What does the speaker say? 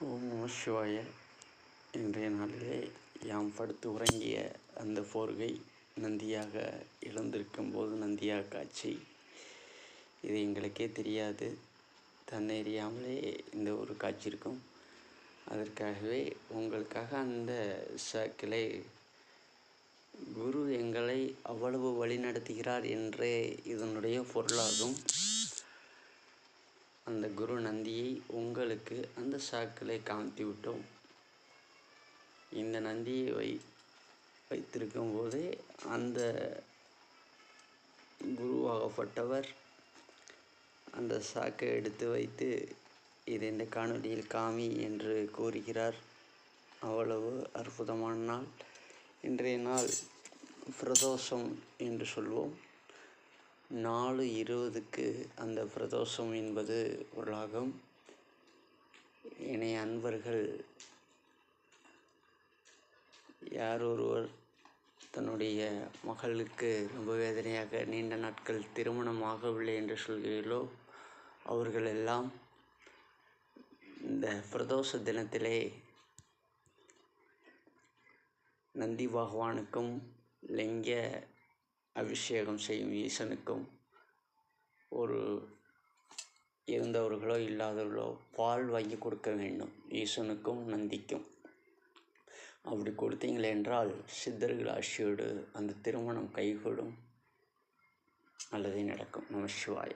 ஓம் நம சிவாய. இன்றைய நாளிலே யாம் படுத்து உறங்கிய அந்த போர்வை நந்தியாக எழுந்திருக்கும் போது நந்தியாக காட்சி. இது எங்களுக்கே தெரியாது, தன்னறியாமலே இந்த ஒரு காட்சி இருக்கும். அதற்காகவே உங்களுக்காக அந்த சாக்கிலே குரு எங்களை அவ்வளவு வழி நடத்துகிறார் என்றே இதனுடைய பொருளாகும். அந்த குரு நந்தியை உங்களுக்கு அந்த சாக்கிலே காமித்து விட்டோம். இந்த நந்தியை வைத்திருக்கும் போதே அந்த குருவாகப்பட்டவர் அந்த சாக்கை எடுத்து வைத்து இது இந்த காணொலியில் காமி என்று கூறுகிறார். அவ்வளவு அற்புதமான நாள் இன்றைய நாள். பிரதோஷம் என்று சொல்வோம். 4:20 அந்த பிரதோஷம் என்பது பொருளாகும். இணைய அன்பர்கள் யார் ஒருவர் தன்னுடைய மகளுக்கு ரொம்ப வேதனையாக நீண்ட நாட்கள் திருமணம் ஆகவில்லை என்று சொல்கிறீர்களோ, அவர்களெல்லாம் இந்த பிரதோஷ தினத்திலே நந்தி பகவானுக்கும் லிங்க அபிஷேகம் செய்யும் ஈசனுக்கும் இருந்தவர்களோ இல்லாதவர்களோ பால் வாங்கி கொடுக்க வேண்டும், ஈசனுக்கும் நந்திக்கும். அப்படி கொடுத்தீங்களே என்றால் சித்தர்கள் ஆசியோடு அந்த திருமணம் கைகூடும், நல்லதே நடக்கும். நம சிவாய.